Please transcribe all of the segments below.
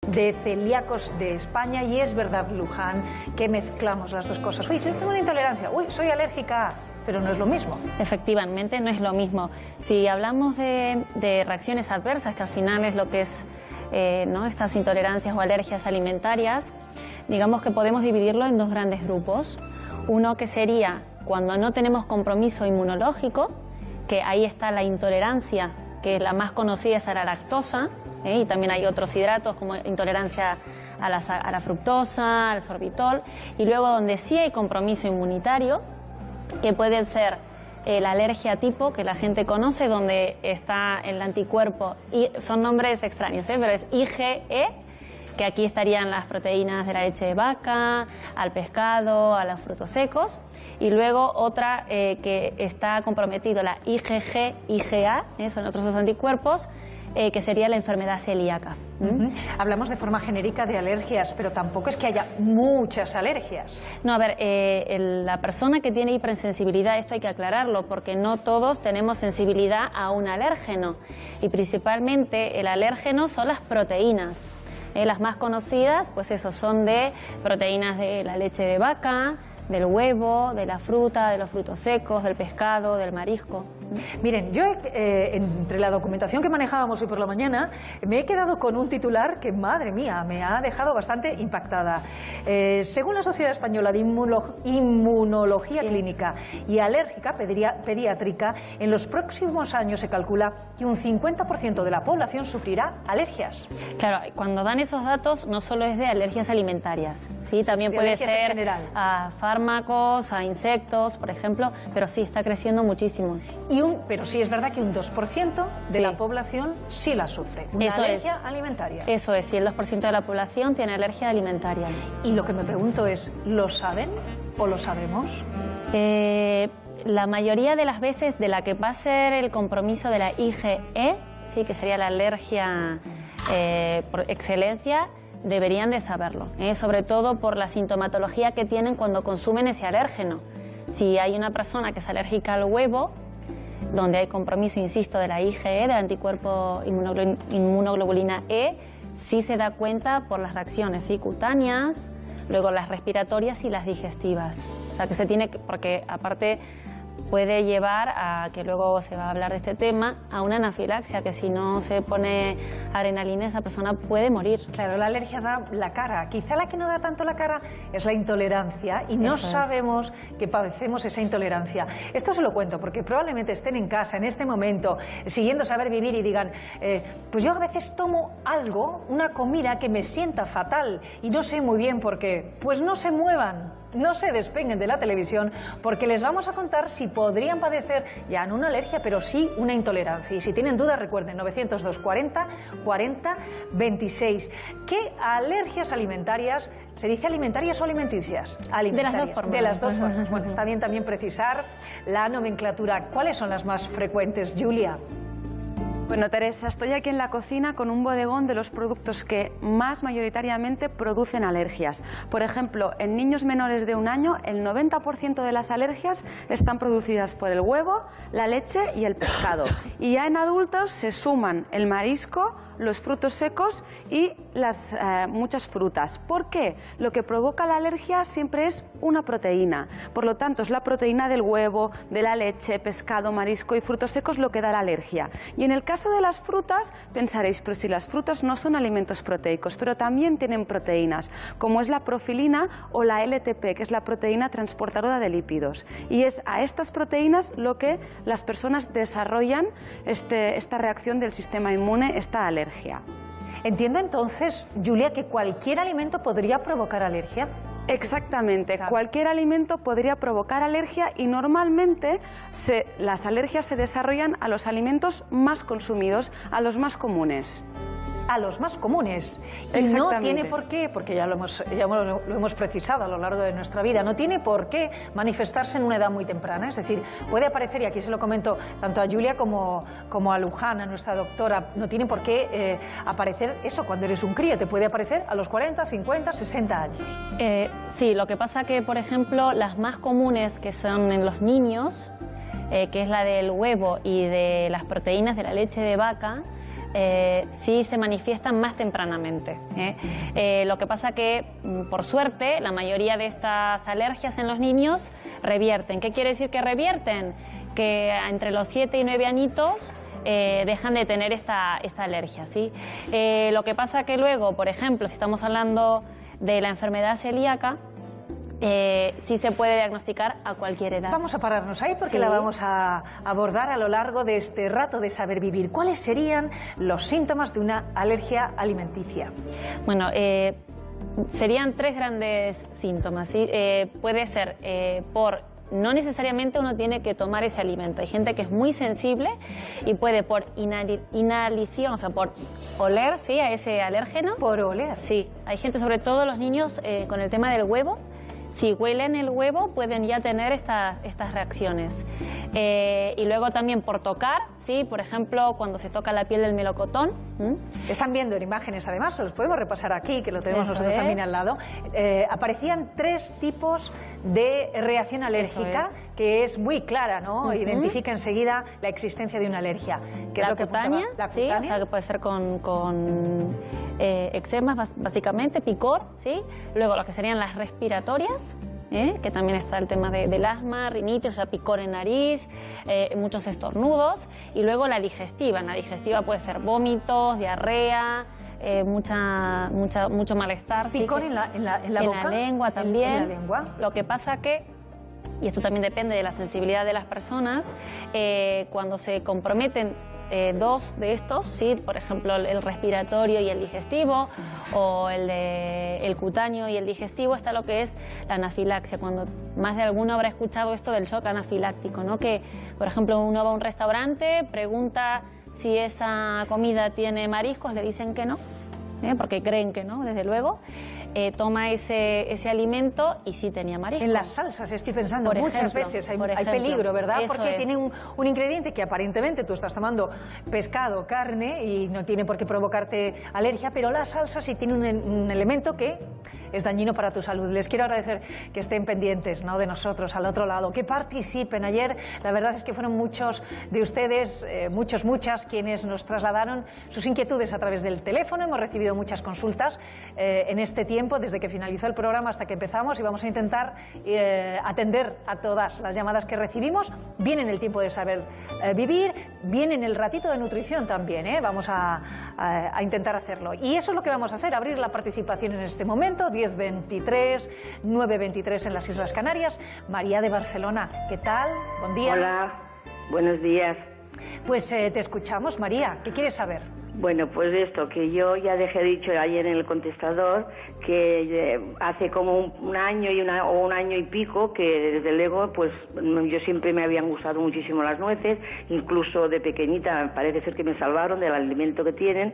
de celíacos de España. Y es verdad, Luján, que mezclamos las dos cosas. Uy, yo tengo una intolerancia, uy, soy alérgica a... Pero no es lo mismo. Efectivamente, no es lo mismo. Si hablamos de reacciones adversas, que al final es lo que es ¿no? estas intolerancias o alergias alimentarias, digamos que podemos dividirlo en dos grandes grupos. Uno que sería cuando no tenemos compromiso inmunológico, que ahí está la intolerancia, que la más conocida es a la lactosa, y también hay otros hidratos como intolerancia a la fructosa, al sorbitol, y luego donde sí hay compromiso inmunitario, que puede ser la alergia tipo, que la gente conoce, donde está el anticuerpo, y son nombres extraños, pero es IgE, que aquí estarían las proteínas de la leche de vaca, al pescado, a los frutos secos, y luego otra que está comprometido, la IgG, IgA, son otros dos anticuerpos, que sería la enfermedad celíaca. Hablamos de forma genérica de alergias, pero tampoco es que haya muchas alergias. No, a ver, la persona que tiene hipersensibilidad, esto hay que aclararlo, porque no todos tenemos sensibilidad a un alérgeno, y principalmente el alérgeno son las proteínas. Las más conocidas, pues eso, son de proteínas de la leche de vaca, del huevo, de la fruta, de los frutos secos, del pescado, del marisco. Miren, yo entre la documentación que manejábamos hoy por la mañana me he quedado con un titular que, madre mía, me ha dejado bastante impactada. Según la Sociedad Española de Inmunología Clínica y Alérgica Pediátrica, en los próximos años se calcula que un 50% de la población sufrirá alergias. Claro, cuando dan esos datos no solo es de alergias alimentarias, ¿sí? También puede ser a fármacos, a insectos, por ejemplo, pero sí, está creciendo muchísimo. Pero sí es verdad que un 2% de la población sí la sufre. Una alergia alimentaria. Eso es, sí, el 2% de la población tiene alergia alimentaria. Y lo que me pregunto es, ¿lo saben o lo sabemos? La mayoría de las veces de la que va a ser el compromiso de la IgE, sí, que sería la alergia por excelencia, deberían de saberlo, sobre todo por la sintomatología que tienen cuando consumen ese alérgeno. Si hay una persona que es alérgica al huevo, donde hay compromiso, insisto, de la IgE, del anticuerpo inmunoglobulina E, sí se da cuenta por las reacciones, ¿sí? Cutáneas, luego las respiratorias y las digestivas. O sea, que se tiene que, porque aparte puede llevar a, que luego se va a hablar de este tema, a una anafilaxia, que si no se pone adrenalina esa persona puede morir. Claro, la alergia da la cara. Quizá la que no da tanto la cara es la intolerancia y no sabemos que padecemos esa intolerancia. Esto se lo cuento porque probablemente estén en casa en este momento siguiendo Saber Vivir y digan, pues yo a veces tomo algo, una comida que me sienta fatal y no sé muy bien por qué. Pues no se muevan, no se despeguen de la televisión porque les vamos a contar si podrían padecer ya no una alergia, pero sí una intolerancia. Y si tienen dudas, recuerden, 902 40 40 26. ¿Qué alergias alimentarias, se dice alimentarias o alimenticias? De las dos formas. De las dos formas. Bueno, está bien también precisar la nomenclatura. ¿Cuáles son las más frecuentes, Julia? Bueno, Teresa, estoy aquí en la cocina con un bodegón de los productos que más mayoritariamente producen alergias. Por ejemplo, en niños menores de 1 año, el 90% de las alergias están producidas por el huevo, la leche y el pescado. Y ya en adultos se suman el marisco, los frutos secos y las muchas frutas. ¿Por qué? Lo que provoca la alergia siempre es una proteína. Por lo tanto, es la proteína del huevo, de la leche, pescado, marisco y frutos secos lo que da la alergia. Y en el caso de las frutas, pensaréis, pero si las frutas no son alimentos proteicos, pero también tienen proteínas, como es la profilina o la LTP, que es la proteína transportadora de lípidos. Y es a estas proteínas lo que las personas desarrollan esta reacción del sistema inmune, esta alergia. Entiendo entonces, Julia, que cualquier alimento podría provocar alergia. Exactamente, claro. Cualquier alimento podría provocar alergia y normalmente las alergias se desarrollan a los alimentos más consumidos, a los más comunes. A los más comunes. Y no tiene por qué, porque ya lo hemos precisado a lo largo de nuestra vida, no tiene por qué manifestarse en una edad muy temprana. Es decir, puede aparecer, y aquí se lo comento tanto a Julia como a Luján, a nuestra doctora, no tiene por qué aparecer eso cuando eres un crío, te puede aparecer a los 40, 50, 60 años. Sí, lo que pasa que, por ejemplo, las más comunes que son en los niños, que es la del huevo y de las proteínas de la leche de vaca, sí se manifiestan más tempranamente. Lo que pasa que, por suerte, la mayoría de estas alergias en los niños revierten. ¿Qué quiere decir que revierten? Que entre los 7 y 9 añitos dejan de tener esta alergia, ¿sí? Lo que pasa que luego, por ejemplo, si estamos hablando de la enfermedad celíaca, sí se puede diagnosticar a cualquier edad. Vamos a pararnos ahí porque la vamos a abordar a lo largo de este rato de saber vivir. ¿Cuáles serían los síntomas de una alergia alimenticia? Bueno, serían 3 grandes síntomas, ¿sí? Puede ser no necesariamente uno tiene que tomar ese alimento. Hay gente que es muy sensible y puede por inhalación, o sea, por oler, ¿sí?, a ese alérgeno. ¿Por oler? Sí. Hay gente, sobre todo los niños, con el tema del huevo. Si huelen el huevo pueden ya tener estas reacciones. Y luego también por tocar, ¿sí? Por ejemplo, cuando se toca la piel del melocotón. Están viendo en imágenes, además, los podemos repasar aquí, que lo tenemos Eso nosotros es. también al lado. Aparecían 3 tipos de reacción alérgica, que es muy clara, ¿no? Identifica enseguida la existencia de una alergia. ¿Qué es lo que cutánea, la sí, cutánea? o sea, que puede ser con eczemas, básicamente, picor, ¿sí? Luego lo que serían las respiratorias, que también está el tema del asma, rinitis, o sea, picor en nariz, muchos estornudos, y luego la digestiva. En la digestiva puede ser vómitos, diarrea, mucho malestar. ¿Picor sí, en la boca? En la lengua también. ¿En la lengua? Lo que pasa que, y esto también depende de la sensibilidad de las personas, cuando se comprometen 2 de estos, ¿sí? Por ejemplo, el respiratorio y el digestivo, o el cutáneo y el digestivo, está lo que es la anafilaxia. Cuando más de alguno habrá escuchado esto del shock anafiláctico, ¿no? Que, por ejemplo, uno va a un restaurante, pregunta si esa comida tiene mariscos, le dicen que no, porque creen que no, desde luego. Toma ese alimento y sí tenía marisco. En las salsas, estoy pensando, Por muchas ejemplo, veces hay por ejemplo. peligro, ¿verdad? Eso Porque es. tiene un ingrediente que aparentemente tú estás tomando pescado, carne, y no tiene por qué provocarte alergia, pero la salsa sí tiene un elemento que es dañino para tu salud. Les quiero agradecer que estén pendientes, ¿no?, de nosotros al otro lado, que participen. Ayer la verdad es que fueron muchos de ustedes, muchas, quienes nos trasladaron sus inquietudes a través del teléfono. Hemos recibido muchas consultas en este tiempo, desde que finalizó el programa hasta que empezamos, y vamos a intentar atender a todas las llamadas que recibimos. Viene en el tiempo de saber vivir, viene en el ratito de nutrición también, vamos a intentar hacerlo. Y eso es lo que vamos a hacer, abrir la participación en este momento, 1023, 923 en las Islas Canarias. María de Barcelona, ¿qué tal? Buen día. Hola, buenos días. Pues te escuchamos, María, ¿qué quieres saber? Bueno, pues esto, que yo ya dejé dicho ayer en el contestador que hace como un año o un año y pico que desde luego pues yo siempre me habían gustado muchísimo las nueces, incluso de pequeñita parece ser que me salvaron del alimento que tienen,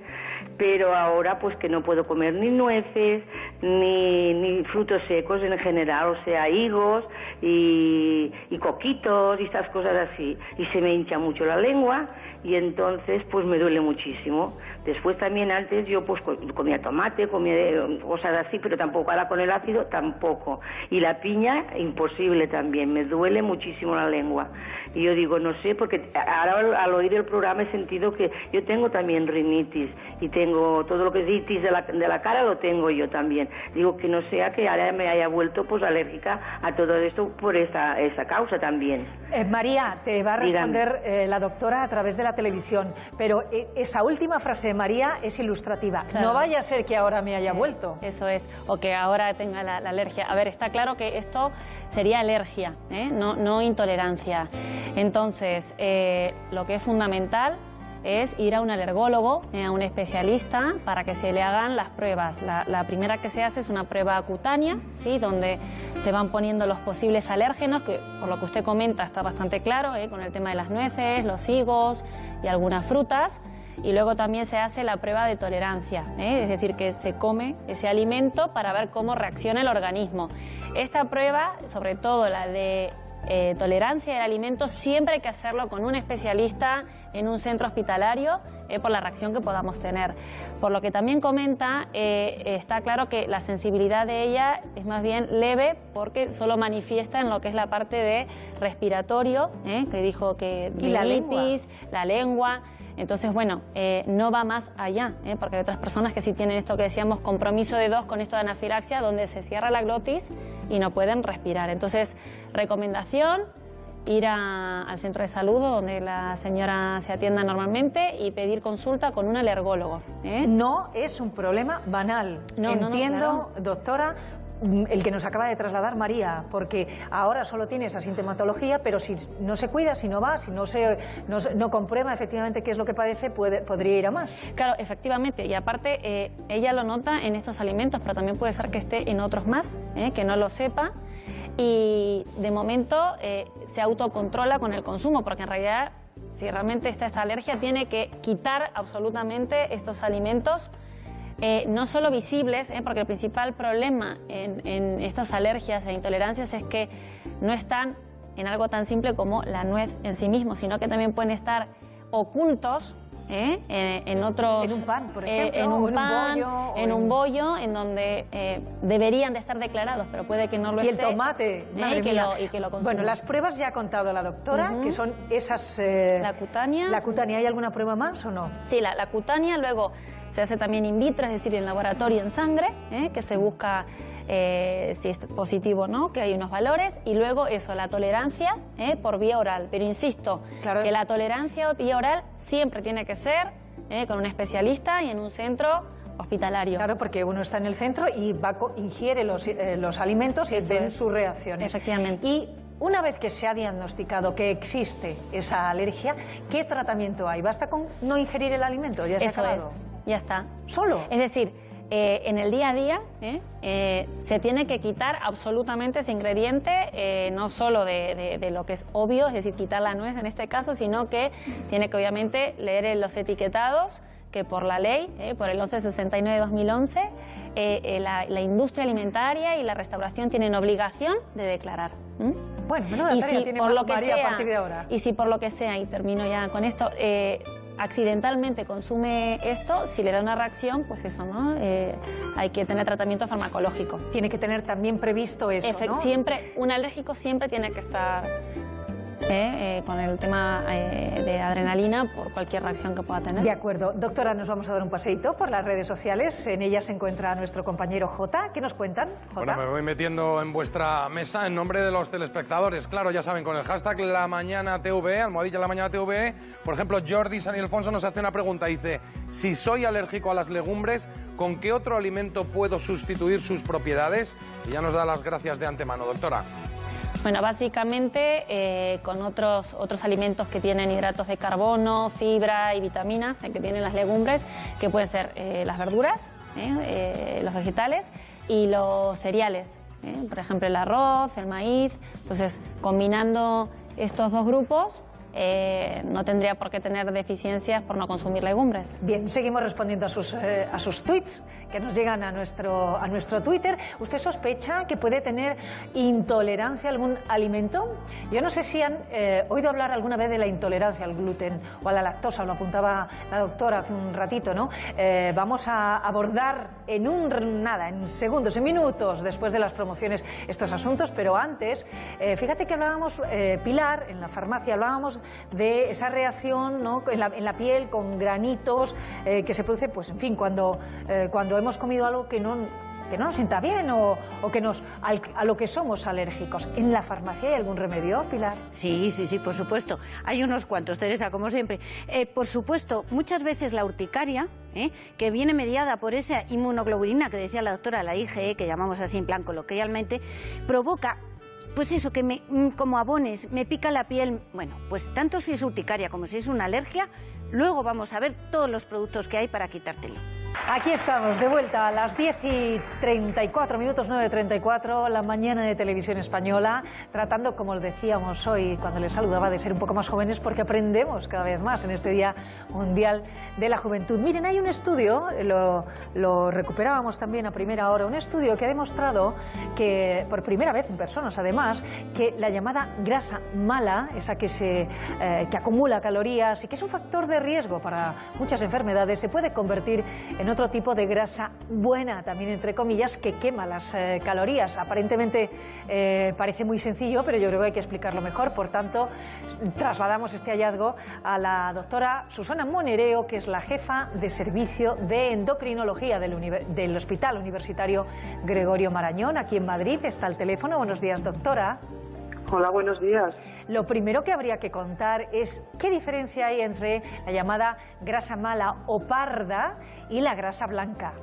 pero ahora pues que no puedo comer ni nueces ni frutos secos en general, o sea, higos y coquitos y estas cosas así, y se me hincha mucho la lengua y entonces pues me duele muchísimo. Después también antes yo pues comía tomate, comía cosas así, pero tampoco, ahora con el ácido tampoco. Y la piña, imposible también, me duele muchísimo la lengua. Y yo digo, no sé, porque ahora al oír el programa he sentido que yo tengo también rinitis y tengo todo lo que es itis de la cara, lo tengo yo también. Digo que no sea que ahora me haya vuelto pues alérgica a todo esto por esta causa también. María, te va a responder la doctora a través de la televisión, pero esa última frase, María, es ilustrativa. Claro. No vaya a ser que ahora me haya vuelto. Eso es, o que ahora tenga la alergia. A ver, está claro que esto sería alergia, no intolerancia. Entonces, lo que es fundamental es ir a un alergólogo, a un especialista, para que se le hagan las pruebas. La primera que se hace es una prueba cutánea, ¿sí?, donde se van poniendo los posibles alérgenos, que por lo que usted comenta está bastante claro, con el tema de las nueces, los higos y algunas frutas. Y luego también se hace la prueba de tolerancia, es decir, que se come ese alimento para ver cómo reacciona el organismo. Esta prueba, sobre todo la de tolerancia del alimento, siempre hay que hacerlo con un especialista en un centro hospitalario por la reacción que podamos tener. Por lo que también comenta, está claro que la sensibilidad de ella es más bien leve, porque solo manifiesta en lo que es la parte de respiratorio, que dijo que ¿Y la rinitis, la lengua. Entonces, bueno, no va más allá, porque hay otras personas que sí tienen esto que decíamos, compromiso de 2 con esto de anafilaxia, donde se cierra la glotis y no pueden respirar. Entonces, recomendación, ir al centro de salud donde la señora se atienda normalmente y pedir consulta con un alergólogo. No es un problema banal. Entiendo, claro, doctora, el que nos acaba de trasladar María, porque ahora solo tiene esa sintomatología, pero si no se cuida, si no va, si no comprueba efectivamente qué es lo que padece, podría ir a más. Claro, efectivamente, y aparte ella lo nota en estos alimentos, pero también puede ser que esté en otros más, que no lo sepa, y de momento se autocontrola con el consumo, porque en realidad, si realmente está esa alergia, tiene que quitar absolutamente estos alimentos. No solo visibles, porque el principal problema en estas alergias e intolerancias es que no están en algo tan simple como la nuez en sí mismo, sino que también pueden estar ocultos en otros... En un pan, por ejemplo, en un bollo, en donde deberían de estar declarados, pero puede que no lo esté. Y el tomate, madre mía. Y que lo consuma. Bueno, las pruebas ya ha contado la doctora, que son esas... La cutánea. La cutánea, ¿hay alguna prueba más o no? Sí, la cutánea, luego se hace también in vitro, es decir, en laboratorio en sangre, que se busca si es positivo o no, que hay unos valores, y luego eso, la tolerancia por vía oral. Pero insisto, claro, que la tolerancia vía oral siempre tiene que ser con un especialista y en un centro hospitalario. Claro, porque uno está en el centro y ingiere los alimentos y ven sus reacciones. Efectivamente. Y una vez que se ha diagnosticado que existe esa alergia, ¿qué tratamiento hay? ¿Basta con no ingerir el alimento? ¿Ya se ha acabado? Es, ya está. ¿Solo? Es decir, en el día a día se tiene que quitar absolutamente ese ingrediente, no solo de lo que es obvio, es decir, quitar la nuez en este caso, sino que tiene que obviamente leer los etiquetados, que por la ley, por el 1169-2011, la industria alimentaria y la restauración tienen obligación de declarar. Bueno, menuda tarea tiene María a partir de ahora. Y si por lo que sea, y termino ya con esto, accidentalmente consume esto, si le da una reacción, pues eso, ¿no? Hay que tener tratamiento farmacológico. Tiene que tener también previsto eso, ¿no? Siempre, un alérgico siempre tiene que estar con el tema de adrenalina por cualquier reacción que pueda tener. De acuerdo. Doctora, nos vamos a dar un paseíto por las redes sociales. En ellas se encuentra nuestro compañero Jota. ¿Qué nos cuentan, Jota? Bueno, me voy metiendo en vuestra mesa en nombre de los telespectadores. Claro, ya saben, con el hashtag LaMañanaTV, almohadilla LaMañanaTV, por ejemplo, Jordi San Ildefonso nos hace una pregunta. Dice, si soy alérgico a las legumbres, ¿con qué otro alimento puedo sustituir sus propiedades? Y ya nos da las gracias de antemano, doctora. Bueno, básicamente con otros alimentos que tienen hidratos de carbono, fibra y vitaminas, que tienen las legumbres, que pueden ser las verduras, los vegetales y los cereales, por ejemplo el arroz, el maíz. Entonces, combinando estos dos grupos, no tendría por qué tener deficiencias por no consumir legumbres. Bien, seguimos respondiendo a sus tweets que nos llegan a nuestro Twitter. ¿Usted sospecha que puede tener intolerancia a algún alimento? Yo no sé si han oído hablar alguna vez de la intolerancia al gluten o a la lactosa, lo apuntaba la doctora hace un ratito, ¿no? Vamos a abordar en segundos, en minutos, después de las promociones, estos asuntos, pero antes, fíjate que hablábamos, Pilar, en la farmacia hablábamos de esa reacción, ¿no?, en la piel con granitos que se produce, pues en fin, cuando hemos comido algo que no nos sienta bien o a lo que somos alérgicos. ¿En la farmacia hay algún remedio, Pilar? Sí, por supuesto. Hay unos cuantos, Teresa, como siempre. Por supuesto, muchas veces la urticaria, que viene mediada por esa inmunoglobulina que decía la doctora, la IgE, que llamamos así en plan coloquialmente, provoca... Pues eso, que como abones, me pica la piel. Bueno, pues tanto si es urticaria como si es una alergia, luego vamos a ver todos los productos que hay para quitártelo. Aquí estamos, de vuelta a las 10:34, 9:34, la mañana de Televisión Española, tratando, como decíamos hoy cuando les saludaba, de ser un poco más jóvenes, porque aprendemos cada vez más en este Día Mundial de la Juventud. Miren, hay un estudio, lo recuperábamos también a primera hora, un estudio que ha demostrado que, por primera vez en personas además, que la llamada grasa mala, esa que acumula calorías y que es un factor de riesgo para muchas enfermedades, se puede convertir en otro tipo de grasa buena, también entre comillas, que quema las calorías. Aparentemente parece muy sencillo, pero yo creo que hay que explicarlo mejor. Por tanto, trasladamos este hallazgo a la doctora Susana Monereo, que es la jefa de servicio de endocrinología del Hospital Universitario Gregorio Marañón, aquí en Madrid. Está al teléfono. Buenos días, doctora. Hola, buenos días. Lo primero que habría que contar es qué diferencia hay entre la llamada grasa mala o parda y la grasa blanca.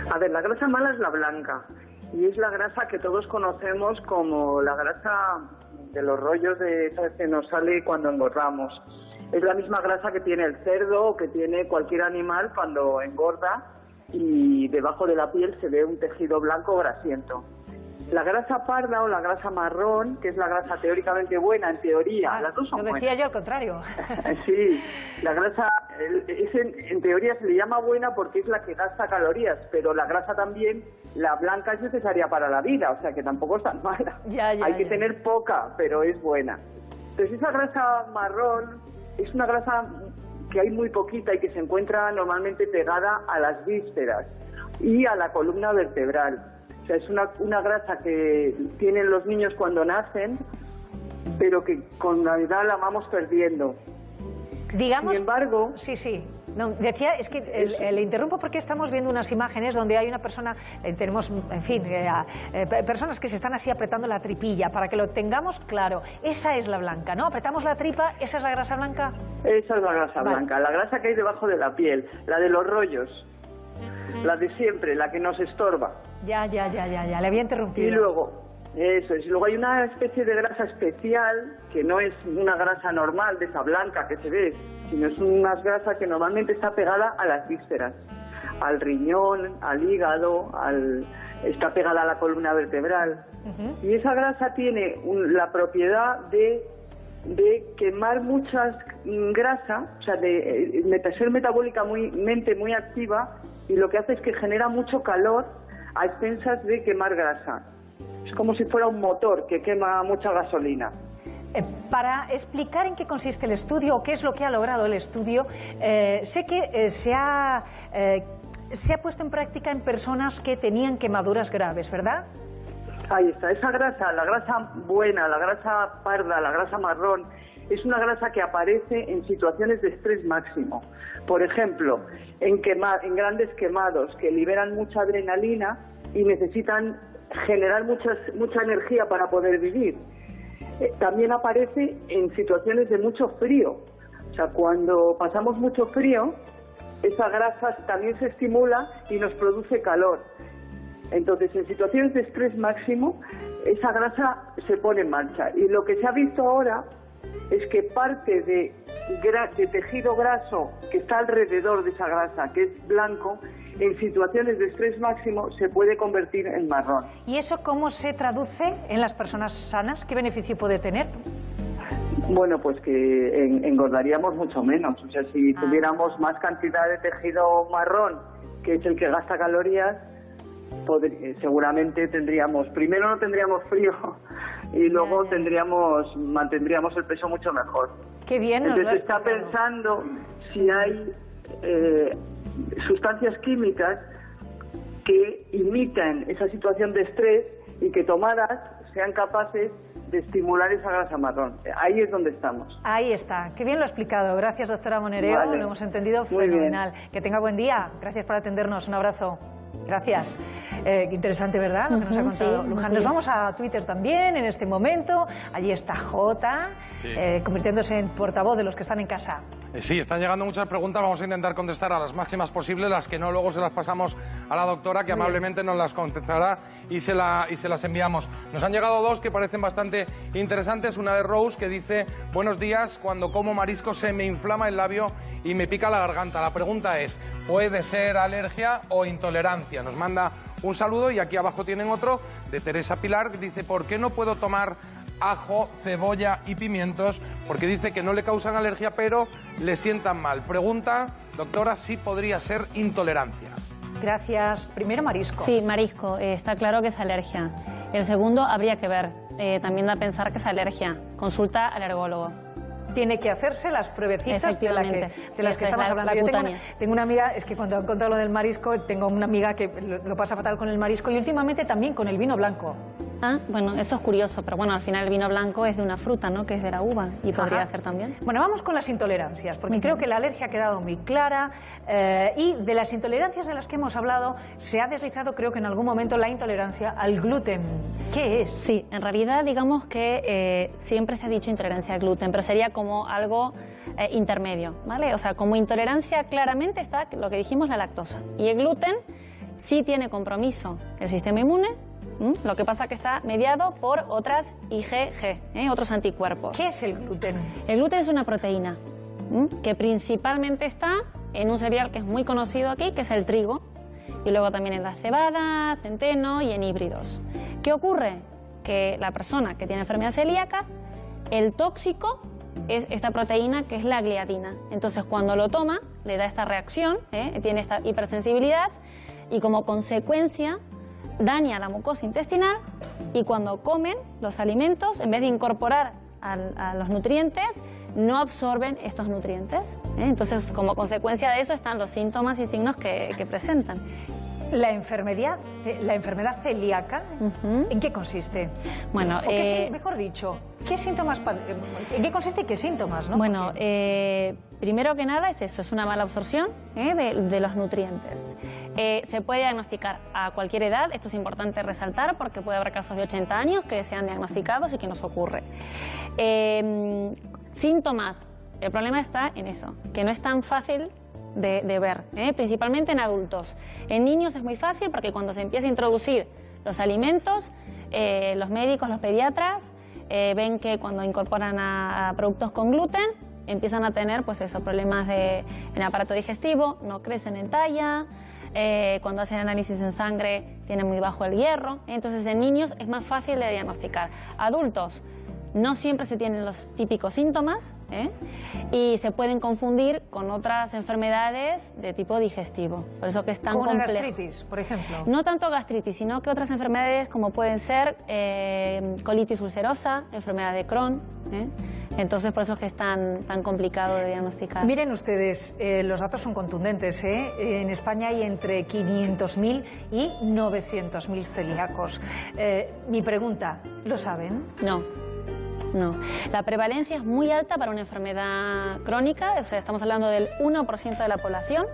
A ver, la grasa mala es la blanca y es la grasa que todos conocemos como la grasa de los rollos que nos sale cuando engordamos. Es la misma grasa que tiene el cerdo o que tiene cualquier animal cuando engorda y debajo de la piel se ve un tejido blanco grasiento. La grasa parda o la grasa marrón, que es la grasa teóricamente buena, en teoría, las dos son buenas. Lo decía yo al contrario. Sí, la grasa, en teoría se le llama buena porque es la que gasta calorías, pero la grasa también, la blanca es necesaria para la vida, o sea que tampoco es tan mala. Hay que tener poca, pero es buena. Entonces esa grasa marrón es una grasa que hay muy poquita y que se encuentra normalmente pegada a las vísceras y a la columna vertebral. O sea, es una grasa que tienen los niños cuando nacen, pero que con la edad la vamos perdiendo. Digamos, sin embargo... Sí. No, decía, es que le interrumpo porque estamos viendo unas imágenes donde hay una persona, tenemos, en fin, personas que se están así apretando la tripilla, para que lo tengamos claro. Esa es la blanca, ¿no? Apretamos la tripa, ¿esa es la grasa blanca? Esa es la grasa blanca, la grasa que hay debajo de la piel, la de los rollos. La de siempre, la que nos estorba. Ya, le había interrumpido. Y luego, eso es, luego hay una especie de grasa especial, que no es una grasa normal de esa blanca que se ve, sino es una grasa que normalmente está pegada a las vísceras, al riñón, al hígado, está pegada a la columna vertebral. Y esa grasa tiene la propiedad de quemar muchas grasa, o sea, de ser metabólicamente muy activa, y lo que hace es que genera mucho calor a expensas de quemar grasa. Es como si fuera un motor que quema mucha gasolina. Para explicar en qué consiste el estudio o qué es lo que ha logrado el estudio, sé que se ha puesto en práctica en personas que tenían quemaduras graves, ¿verdad? Ahí está, esa grasa, la grasa buena, la grasa parda, la grasa marrón, es una grasa que aparece en situaciones de estrés máximo. Por ejemplo, en grandes quemados que liberan mucha adrenalina y necesitan generar mucha energía para poder vivir. También aparece en situaciones de mucho frío. O sea, cuando pasamos mucho frío, esa grasa también se estimula y nos produce calor. Entonces, en situaciones de estrés máximo, esa grasa se pone en marcha. Y lo que se ha visto ahora es que parte de tejido graso que está alrededor de esa grasa, que es blanco, en situaciones de estrés máximo se puede convertir en marrón. ¿Y eso cómo se traduce en las personas sanas? ¿Qué beneficio puede tener? Bueno, pues que engordaríamos mucho menos. O sea, si tuviéramos más cantidad de tejido marrón, que es el que gasta calorías, seguramente primero no tendríamos frío y luego mantendríamos el peso mucho mejor. Qué bien. Entonces se está pensando si hay sustancias químicas que imitan esa situación de estrés y que tomadas sean capaces de estimular esa grasa marrón. Ahí es donde estamos. Ahí está. Qué bien lo ha explicado. Gracias, doctora Monereo. Vale. Lo hemos entendido fenomenal. Que tenga buen día. Gracias por atendernos. Un abrazo. Gracias. Interesante, ¿verdad? Lo que nos ha contado Luján. Nos vamos a Twitter también en este momento. Allí está Jota, convirtiéndose en portavoz de los que están en casa. Sí, están llegando muchas preguntas. Vamos a intentar contestar a las máximas posibles. Las que no, luego se las pasamos a la doctora, que amablemente nos las contestará y se las enviamos. Nos han llegado dos que parecen bastante interesantes. Una de Rose, que dice: buenos días, cuando como marisco se me inflama el labio y me pica la garganta. La pregunta es, ¿puede ser alergia o intolerancia? Nos manda un saludo y aquí abajo tienen otro de Teresa Pilar, que dice: ¿por qué no puedo tomar ajo, cebolla y pimientos? Porque dice que no le causan alergia, pero le sientan mal. Pregunta, doctora, si podría ser intolerancia. Gracias. Primero, marisco. Sí, marisco. Está claro que es alergia. El segundo habría que ver. También da a pensar que es alergia. Consulta al alergólogo. tiene que hacerse las pruebecitas de las que estamos hablando. Yo tengo una amiga, es que cuando han contado lo del marisco, tengo una amiga que lo pasa fatal con el marisco y últimamente también con el vino blanco. Ah, bueno, eso es curioso, pero bueno, al final el vino blanco es de una fruta, ¿no? Que es de la uva, y podría ser también. Bueno, vamos con las intolerancias, porque creo que la alergia ha quedado muy clara y de las intolerancias de las que hemos hablado se ha deslizado, creo que en algún momento, la intolerancia al gluten. ¿Qué es? Sí, en realidad digamos que siempre se ha dicho intolerancia al gluten, pero sería como algo intermedio, ¿vale? O sea, como intolerancia claramente está lo que dijimos, la lactosa. Y el gluten sí tiene compromiso el sistema inmune. Lo que pasa es que está mediado por otras IgG, otros anticuerpos. ¿Qué es el gluten? El gluten es una proteína que principalmente está en un cereal que es muy conocido aquí, que es el trigo, y luego también en la cebada, centeno y en híbridos. ¿Qué ocurre? Que la persona que tiene enfermedad celíaca, el tóxico es esta proteína que es la gliadina. Entonces, cuando lo toma, le da esta reacción, tiene esta hipersensibilidad y como consecuencia daña la mucosa intestinal y cuando comen los alimentos, en vez de incorporar a los nutrientes, no absorben estos nutrientes. Entonces, como consecuencia de eso están los síntomas y signos que presentan. La enfermedad celíaca, ¿en qué consiste? Bueno, mejor dicho, ¿qué síntomas, ¿en qué consiste y qué síntomas? ¿No? Bueno, primero que nada es eso, es una mala absorción de los nutrientes. Se puede diagnosticar a cualquier edad, esto es importante resaltar porque puede haber casos de 80 años que sean diagnosticados y que nos ocurre. Síntomas, el problema está en eso, que no es tan fácil de ver, principalmente en adultos. En niños es muy fácil porque cuando se empieza a introducir los alimentos, los médicos, los pediatras, ven que cuando incorporan a productos con gluten, empiezan a tener pues eso, problemas en el aparato digestivo, no crecen en talla, cuando hacen análisis en sangre tienen muy bajo el hierro, entonces en niños es más fácil de diagnosticar. Adultos, no siempre se tienen los típicos síntomas y se pueden confundir con otras enfermedades de tipo digestivo. Por eso que es tan complejo. ¿Como una gastritis, por ejemplo? No tanto gastritis, sino que otras enfermedades como pueden ser colitis ulcerosa, enfermedad de Crohn. Entonces, por eso es que es tan complicado de diagnosticar. Miren ustedes, los datos son contundentes. En España hay entre 500.000 y 900.000 celíacos. Mi pregunta, ¿lo saben? No, la prevalencia es muy alta para una enfermedad crónica, o sea, estamos hablando del 1% de la población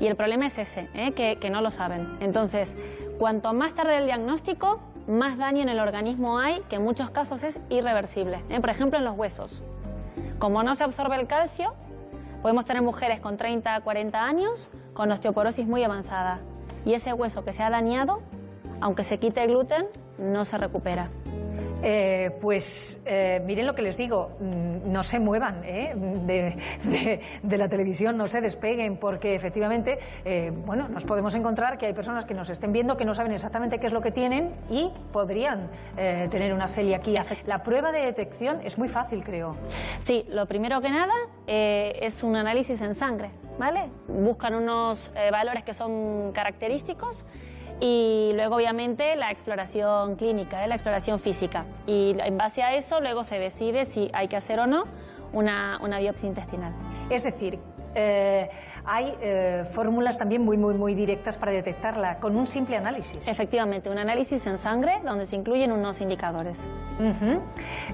y el problema es ese, que no lo saben. Entonces, cuanto más tarde el diagnóstico, más daño en el organismo hay, que en muchos casos es irreversible. Por ejemplo, en los huesos. Como no se absorbe el calcio, podemos tener mujeres con 30 a 40 años con osteoporosis muy avanzada y ese hueso que se ha dañado, aunque se quite el gluten, no se recupera. Miren lo que les digo, no se muevan de la televisión, no se despeguen, porque efectivamente, bueno, nos podemos encontrar que hay personas que nos estén viendo que no saben exactamente qué es lo que tienen y podrían tener una celiaquía. La prueba de detección es muy fácil, creo. Sí, lo primero que nada es un análisis en sangre, ¿vale? Buscan unos valores que son característicos. Y luego, obviamente, la exploración clínica, la exploración física. Y en base a eso, luego se decide si hay que hacer o no una biopsia intestinal. Es decir, hay fórmulas también muy directas para detectarla, con un simple análisis. Efectivamente, un análisis en sangre donde se incluyen unos indicadores.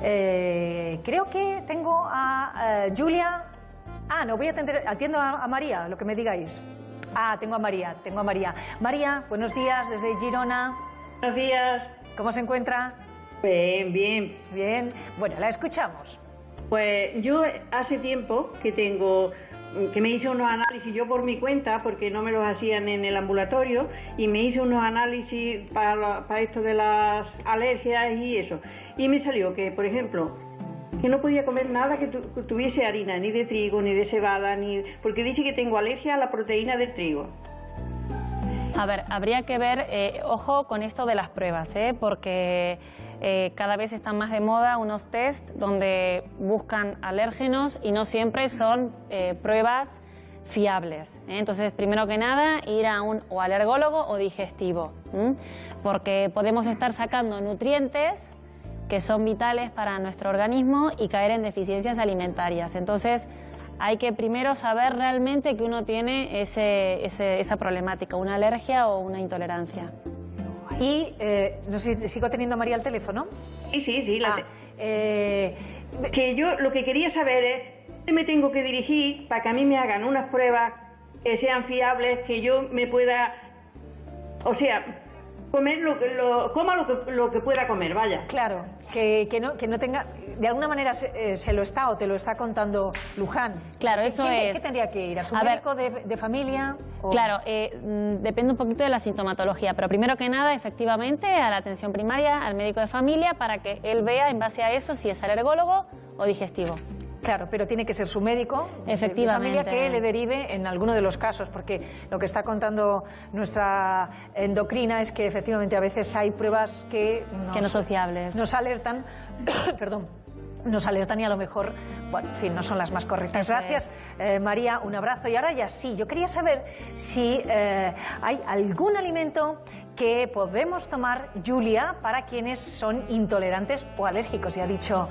Creo que tengo a Julia. No, atiendo a María, lo que me digáis. Tengo a María. María, buenos días desde Girona. Buenos días. ¿Cómo se encuentra? Bien. Bien. Bueno, la escuchamos. Pues yo hace tiempo que me hice unos análisis yo por mi cuenta, porque no me los hacían en el ambulatorio, y me hice unos análisis para esto de las alergias y eso. Y me salió que, por ejemplo, que no podía comer nada que tuviese harina, ni de trigo, ni de cebada, porque dice que tengo alergia a la proteína del trigo. A ver, habría que ver, ojo con esto de las pruebas, porque cada vez están más de moda unos test donde buscan alérgenos y no siempre son pruebas fiables. Entonces, primero que nada, ir a un o alergólogo o digestivo, porque podemos estar sacando nutrientes que son vitales para nuestro organismo y caer en deficiencias alimentarias. Entonces, hay que primero saber realmente que uno tiene esa problemática, una alergia o una intolerancia. Y, no sé si sigo teniendo a María al teléfono. Sí. Que yo lo que quería saber es, ¿dónde me tengo que dirigir para que a mí me hagan unas pruebas que sean fiables, que yo me pueda, o sea, comer coma lo que pueda comer, vaya? Claro, que no tenga, de alguna manera se lo está o te lo está contando Luján. Claro, eso es. ¿Qué tendría que ir? ¿A su médico de familia? ¿O? Claro, depende un poquito de la sintomatología, pero primero que nada, efectivamente, a la atención primaria, al médico de familia, para que él vea en base a eso si es alergólogo o digestivo. Claro, pero tiene que ser su médico efectivamente, de familia que le derive en alguno de los casos, porque lo que está contando nuestra endocrina es que efectivamente a veces hay pruebas que no son fiables. Nos alertan, perdón, nos alertan y a lo mejor, bueno, en fin, no son las más correctas. Eso Gracias, María, un abrazo. Y ahora ya sí, yo quería saber si hay algún alimento que podemos tomar, Julia, para quienes son intolerantes o alérgicos. Ya ha dicho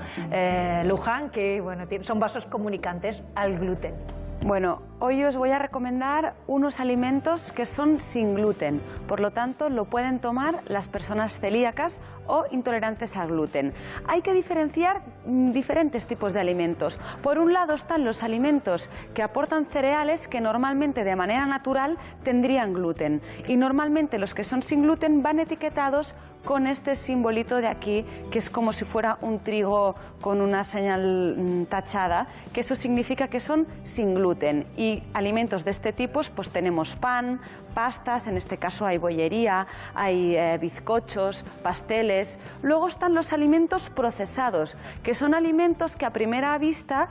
Luján que bueno, son vasos comunicantes al gluten. Bueno, hoy os voy a recomendar unos alimentos que son sin gluten, por lo tanto lo pueden tomar las personas celíacas o intolerantes al gluten. Hay que diferenciar diferentes tipos de alimentos. Por un lado están los alimentos que aportan cereales que normalmente de manera natural tendrían gluten, y normalmente los que son sin gluten van etiquetados con este simbolito de aquí, que es como si fuera un trigo con una señal tachada, que eso significa que son sin gluten. Y alimentos de este tipo, pues tenemos pan, pastas, en este caso hay bollería, hay bizcochos, pasteles. Luego están los alimentos procesados, que son alimentos que a primera vista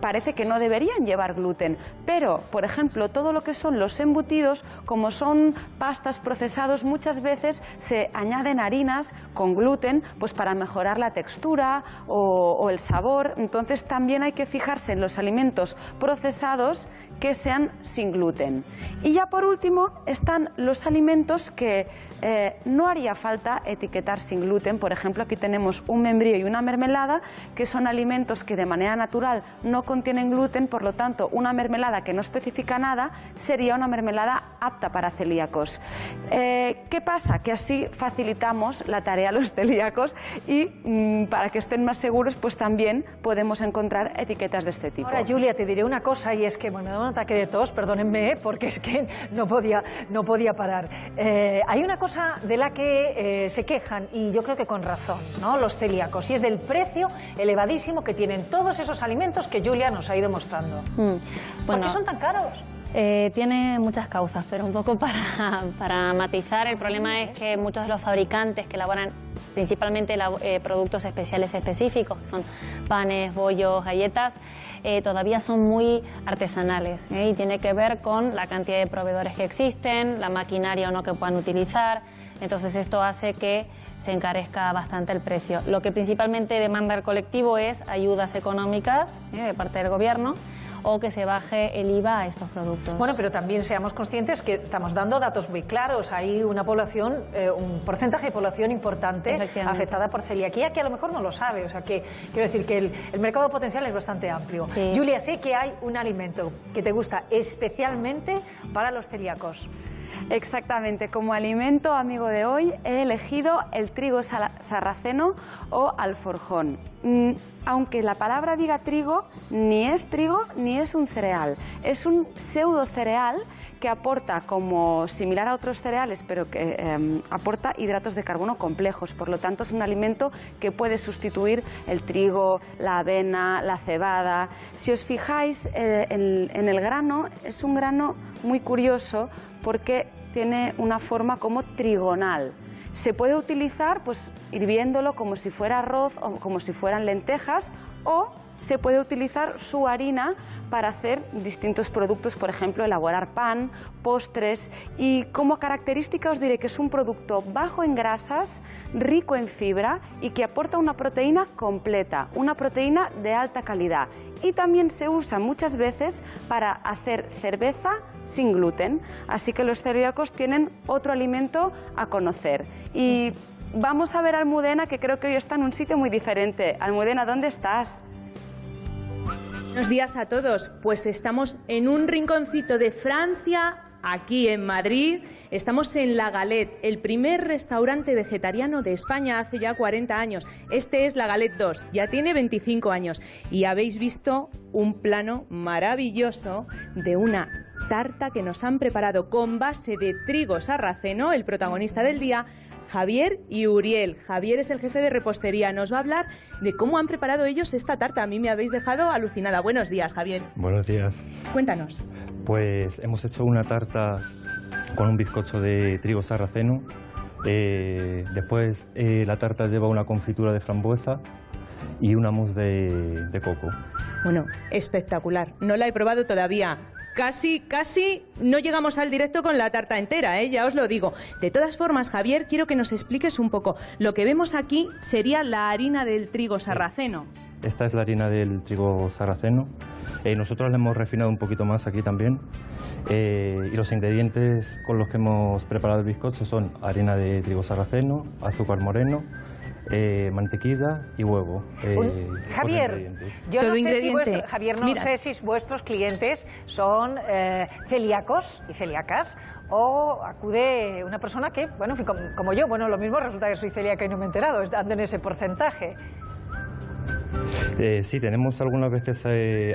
parece que no deberían llevar gluten, pero, por ejemplo, todo lo que son los embutidos, como son pastas procesados, muchas veces se añaden harinas con gluten, pues para mejorar la textura o el sabor. Entonces también hay que fijarse en los alimentos procesados que sean sin gluten. Y ya por último están los alimentos que no haría falta etiquetar sin gluten. Por ejemplo, aquí tenemos un membrillo y una mermelada, que son alimentos que de manera natural no contienen gluten, por lo tanto una mermelada que no especifica nada sería una mermelada apta para celíacos. ¿Qué pasa? Que así facilitamos la tarea a los celíacos y para que estén más seguros, pues también podemos encontrar etiquetas de este tipo. Ahora, Julia, te diré una cosa, y es que, bueno, da un ataque de tos, perdónenme, porque es que no podía parar. Hay una cosa de la que se quejan, y yo creo que con razón, ¿no?, los celíacos, y es del precio elevadísimo que tienen todos esos alimentos que Julia nos ha ido mostrando. ¿Por qué son tan caros? Tiene muchas causas, pero un poco para matizar, el problema es que muchos de los fabricantes que elaboran principalmente productos especiales específicos, que son panes, bollos, galletas, todavía son muy artesanales, y tiene que ver con la cantidad de proveedores que existen, la maquinaria o no que puedan utilizar. Entonces esto hace que se encarezca bastante el precio. Lo que principalmente demanda el colectivo es ayudas económicas de parte del gobierno, o que se baje el IVA a estos productos. Bueno, pero también seamos conscientes que estamos dando datos muy claros. Hay una población, un porcentaje de población importante afectada por celiaquía que a lo mejor no lo sabe. O sea, que quiero decir que el mercado potencial es bastante amplio. Sí. Julia, sé que hay un alimento que te gusta especialmente para los celíacos. Exactamente, como alimento amigo de hoy he elegido el trigo sarraceno o alforjón. Aunque la palabra diga trigo, ni es trigo ni es un cereal. Es un pseudo cereal que aporta, como similar a otros cereales, pero que aporta hidratos de carbono complejos. Por lo tanto, es un alimento que puede sustituir el trigo, la avena, la cebada. Si os fijáis en el grano, es un grano muy curioso porque tiene una forma como trigonal. Se puede utilizar pues hirviéndolo como si fuera arroz o como si fueran lentejas, o se puede utilizar su harina para hacer distintos productos, por ejemplo, elaborar pan, postres, y como característica os diré que es un producto bajo en grasas, rico en fibra y que aporta una proteína completa, una proteína de alta calidad. Y también se usa muchas veces para hacer cerveza sin gluten, así que los celíacos tienen otro alimento a conocer. Y vamos a ver a Almudena, que creo que hoy está en un sitio muy diferente. Almudena, ¿dónde estás? Buenos días a todos. Pues estamos en un rinconcito de Francia, aquí en Madrid. Estamos en La Galette, el primer restaurante vegetariano de España hace ya 40 años. Este es La Galette 2, ya tiene 25 años. Y habéis visto un plano maravilloso de una tarta que nos han preparado con base de trigo sarraceno, el protagonista del día, Javier y Uriel. Javier es el jefe de repostería. Nos va a hablar de cómo han preparado ellos esta tarta. A mí me habéis dejado alucinada. Buenos días, Javier. Buenos días. Cuéntanos. Pues hemos hecho una tarta con un bizcocho de trigo sarraceno. Después la tarta lleva una confitura de frambuesa y una mousse de coco. Bueno, espectacular. No la he probado todavía. Casi no llegamos al directo con la tarta entera, ya os lo digo. De todas formas, Javier, quiero que nos expliques un poco. Lo que vemos aquí sería la harina del trigo sarraceno. Esta es la harina del trigo sarraceno. Nosotros la hemos refinado un poquito más aquí también. Y los ingredientes con los que hemos preparado el bizcocho son harina de trigo sarraceno, azúcar moreno, mantequilla y huevo. Javier, yo no sé si Javier, no sé si vuestros clientes son celíacos y celíacas o acude una persona que, bueno, como yo, bueno, lo mismo resulta que soy celíaca y no me he enterado, ando en ese porcentaje. Sí, tenemos algunas veces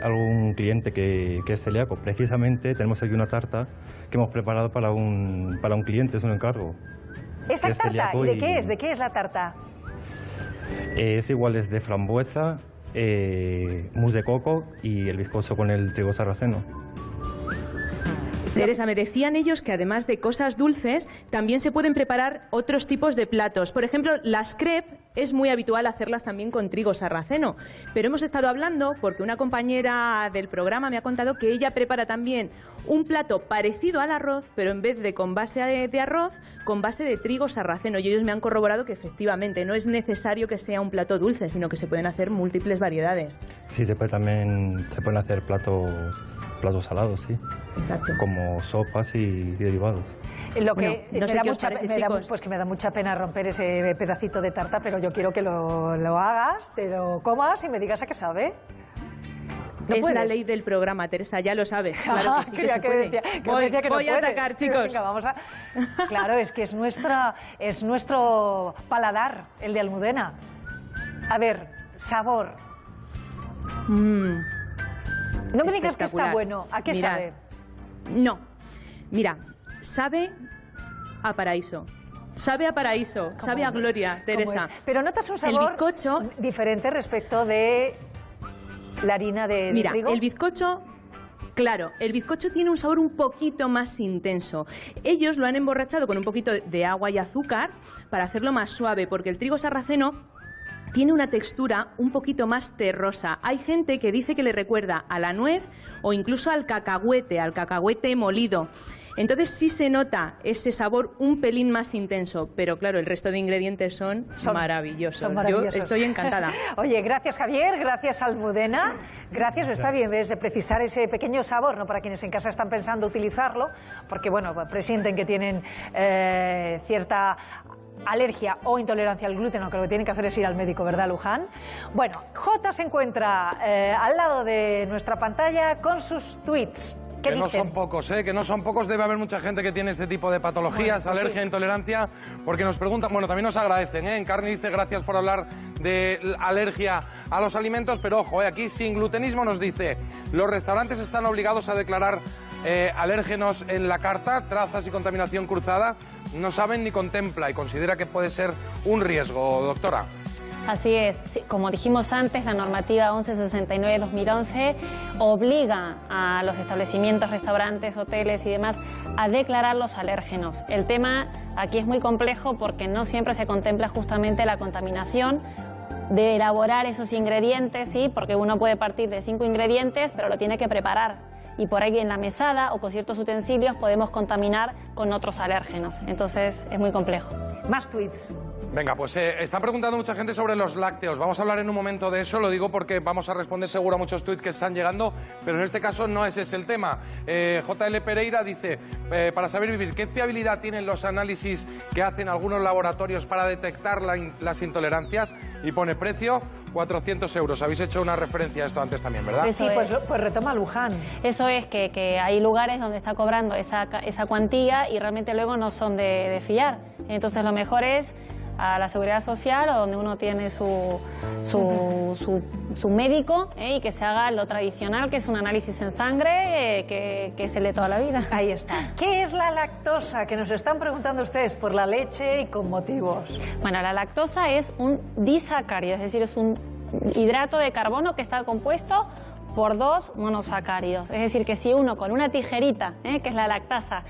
algún cliente que es celíaco. Precisamente tenemos aquí una tarta que hemos preparado para un cliente, es un encargo. ¿Esa tarta? ¿Y de qué es? ¿De qué es la tarta? Es igual, es de frambuesa, mousse de coco y el bizcocho con el trigo sarraceno. Teresa, me decían ellos que además de cosas dulces, también se pueden preparar otros tipos de platos. Por ejemplo, las crepes es muy habitual hacerlas también con trigo sarraceno. Pero hemos estado hablando porque una compañera del programa me ha contado que ella prepara también un plato parecido al arroz, pero en vez de con base de arroz, con base de trigo sarraceno. Y ellos me han corroborado que efectivamente no es necesario que sea un plato dulce, sino que se pueden hacer múltiples variedades. Sí, se pueden hacer platos salados, sí. Exacto. Como sopas y derivados. Lo que no sé qué os parece, chicos. Pues que me da mucha pena romper ese pedacito de tarta, pero yo quiero que lo hagas, te lo comas y me digas a qué sabe. ¿No es la ley del programa, Teresa? Ya lo sabes. Claro que sí que se puede. Voy a atacar, chicos. Venga, vamos a... Claro, es que es nuestro paladar, el de Almudena. A ver, sabor. No me digas que está bueno. ¿A qué sabe? No. Mira, sabe a paraíso. Sabe a paraíso, sabe a gloria, Teresa. Pero notas un sabor diferente respecto de la harina de trigo. Mira, el bizcocho... Claro, el bizcocho tiene un sabor un poquito más intenso. Ellos lo han emborrachado con un poquito de agua y azúcar para hacerlo más suave, porque el trigo sarraceno tiene una textura un poquito más terrosa. Hay gente que dice que le recuerda a la nuez o incluso al cacahuete molido. Entonces sí se nota ese sabor un pelín más intenso, pero claro, el resto de ingredientes son maravillosos. Yo estoy encantada. Oye, gracias Javier, gracias Almudena, gracias, está bien, ves, de precisar ese pequeño sabor, ¿no? Para quienes en casa están pensando utilizarlo, porque bueno, presienten que tienen cierta alergia o intolerancia al gluten, aunque lo que tienen que hacer es ir al médico, ¿verdad, Luján? Bueno, Jota se encuentra al lado de nuestra pantalla con sus tweets. Que no son pocos, que no son pocos. Debe haber mucha gente que tiene este tipo de patologías, bueno, pues alergia, intolerancia, porque nos preguntan, bueno, también nos agradecen, Encarni dice gracias por hablar de alergia a los alimentos, pero ojo, aquí sin glutenismo nos dice, los restaurantes están obligados a declarar alérgenos en la carta, trazas y contaminación cruzada, no saben ni contempla y considera que puede ser un riesgo, doctora. Así es, como dijimos antes, la normativa 1169-2011 obliga a los establecimientos, restaurantes, hoteles y demás a declarar los alérgenos. El tema aquí es muy complejo porque no siempre se contempla justamente la contaminación de elaborar esos ingredientes, ¿sí? Porque uno puede partir de 5 ingredientes, pero lo tiene que preparar. y por ahí en la mesada o con ciertos utensilios podemos contaminar con otros alérgenos. Entonces es muy complejo. Más tweets. Venga, pues está preguntando mucha gente sobre los lácteos. Vamos a hablar en un momento de eso, lo digo porque vamos a responder seguro a muchos tweets que están llegando, pero en este caso no ese es el tema. JL Pereira dice, para saber vivir, ¿qué fiabilidad tienen los análisis que hacen algunos laboratorios para detectar las intolerancias? Y pone precio 400 euros. Habéis hecho una referencia a esto antes también, ¿verdad? Sí, pues retoma Luján. Eso es que hay lugares donde está cobrando esa cuantía y realmente luego no son de fiar. Entonces lo mejor es a la Seguridad Social o donde uno tiene su médico y que se haga lo tradicional, que es un análisis en sangre, que es el de toda la vida. Ahí está. ¿Qué es la lactosa? Que nos están preguntando ustedes por la leche y con motivos. Bueno, la lactosa es un disacárido, es decir, es un hidrato de carbono que está compuesto por 2 monosacáridos. Es decir, que si uno con una tijerita, que es la lactasa,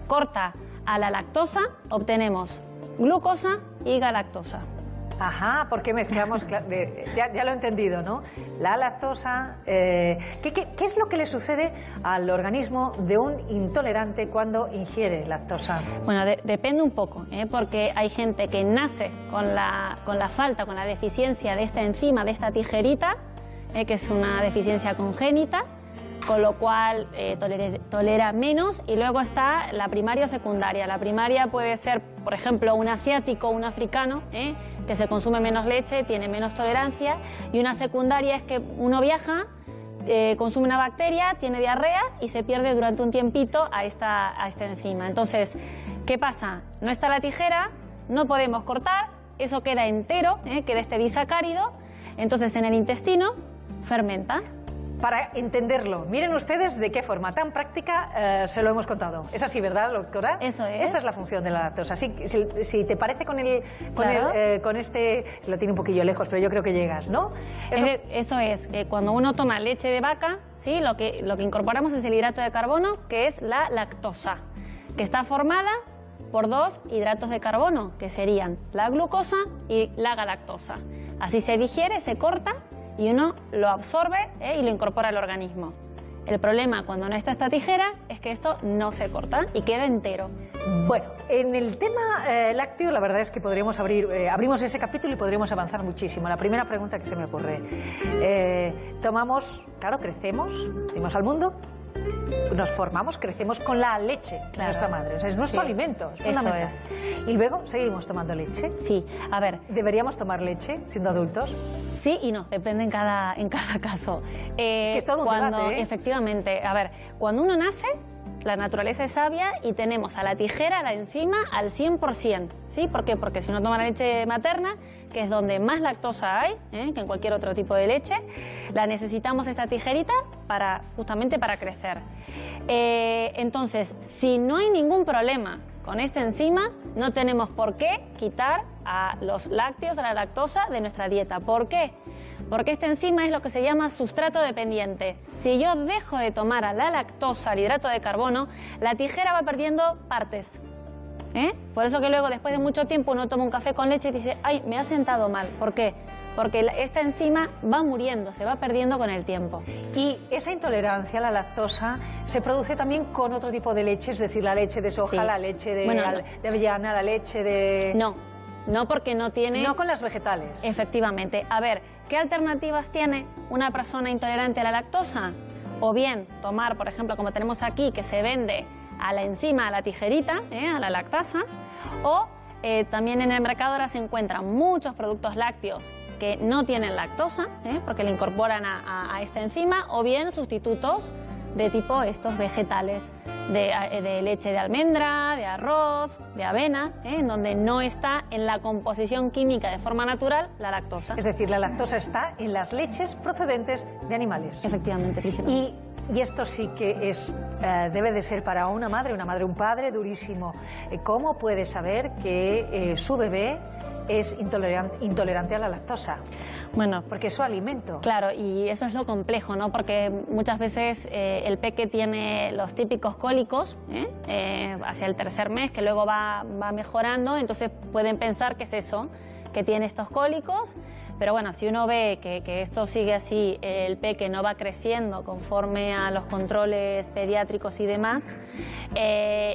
corta a la lactosa, obtenemos glucosa y galactosa. Ajá, porque mezclamos, ya lo he entendido, ¿no? La lactosa, ¿qué es lo que le sucede al organismo de un intolerante cuando ingiere lactosa? Bueno, depende un poco, porque hay gente que nace con la falta, con la deficiencia de esta enzima, de esta tijerita, que es una deficiencia congénita, con lo cual tolera menos, y luego está la primaria o secundaria. La primaria puede ser, por ejemplo, un asiático o un africano, que se consume menos leche, tiene menos tolerancia, y una secundaria es que uno viaja, consume una bacteria, tiene diarrea y se pierde durante un tiempito a esta enzima. Entonces, ¿qué pasa? No está la tijera, no podemos cortar, eso queda entero, queda este disacárido, entonces en el intestino fermenta. Para entenderlo, miren ustedes de qué forma tan práctica se lo hemos contado. Es así, ¿verdad, doctora? Eso es. Esta es la función de la lactosa. Si te parece con este, lo tiene un poquillo lejos, pero yo creo que llegas, ¿no? Eso es. Cuando uno toma leche de vaca, ¿sí? Lo que incorporamos es el hidrato de carbono, que es la lactosa, que está formada por 2 hidratos de carbono, que serían la glucosa y la galactosa. Así se digiere, se corta y uno lo absorbe y lo incorpora al organismo. El problema cuando no está esta tijera es que esto no se corta y queda entero. Bueno, en el tema lácteo la verdad es que podríamos abrimos ese capítulo y podríamos avanzar muchísimo. La primera pregunta que se me ocurre, crecemos, venimos al mundo, nos formamos, crecemos con la leche de nuestra madre. O sea, es nuestro alimento, es fundamental. Eso es. Y luego seguimos tomando leche. Sí, a ver. ¿Deberíamos tomar leche siendo adultos? Sí y no, depende en cada caso. Que es todo un debate, Efectivamente, a ver, cuando uno nace, la naturaleza es sabia y tenemos a la tijera, a la enzima, al 100%. ¿Sí? ¿Por qué? Porque si uno toma la leche materna, que es donde más lactosa hay, que en cualquier otro tipo de leche, la necesitamos esta tijerita justamente para crecer. Entonces, si no hay ningún problema con esta enzima, no tenemos por qué quitar a los lácteos, a la lactosa de nuestra dieta. ¿Por qué? Porque esta enzima es lo que se llama sustrato dependiente. Si yo dejo de tomar a la lactosa, al hidrato de carbono, la tijera va perdiendo partes. Por eso que luego, después de mucho tiempo, uno toma un café con leche y dice, ¡ay, me ha sentado mal! ¿Por qué? Porque esta enzima va muriendo, se va perdiendo con el tiempo. Y esa intolerancia a la lactosa se produce también con otro tipo de leche, es decir, la leche de soja, sí. La leche de avellana, la leche de... No, porque no tiene... No con las vegetales. Efectivamente. A ver, ¿qué alternativas tiene una persona intolerante a la lactosa? O bien tomar, por ejemplo, como tenemos aquí, que se vende a la enzima, a la tijerita, a la lactasa, o también en el mercado ahora se encuentran muchos productos lácteos que no tienen lactosa, porque le incorporan a esta enzima, o bien sustitutos de tipo estos vegetales, de leche de almendra, de arroz, de avena, en donde no está en la composición química de forma natural la lactosa. Es decir, la lactosa está en las leches procedentes de animales. Efectivamente, principalmente. Y esto sí que es, debe de ser para una madre, un padre durísimo. ¿Cómo puede saber que su bebé es intolerante a la lactosa? Bueno, porque es su alimento. Claro, y eso es lo complejo, ¿no? Porque muchas veces el peque tiene los típicos cólicos hacia el 3er mes, que luego va mejorando, entonces pueden pensar que es eso, que tiene estos cólicos. Pero bueno, si uno ve que esto sigue así, el peque no va creciendo conforme a los controles pediátricos y demás,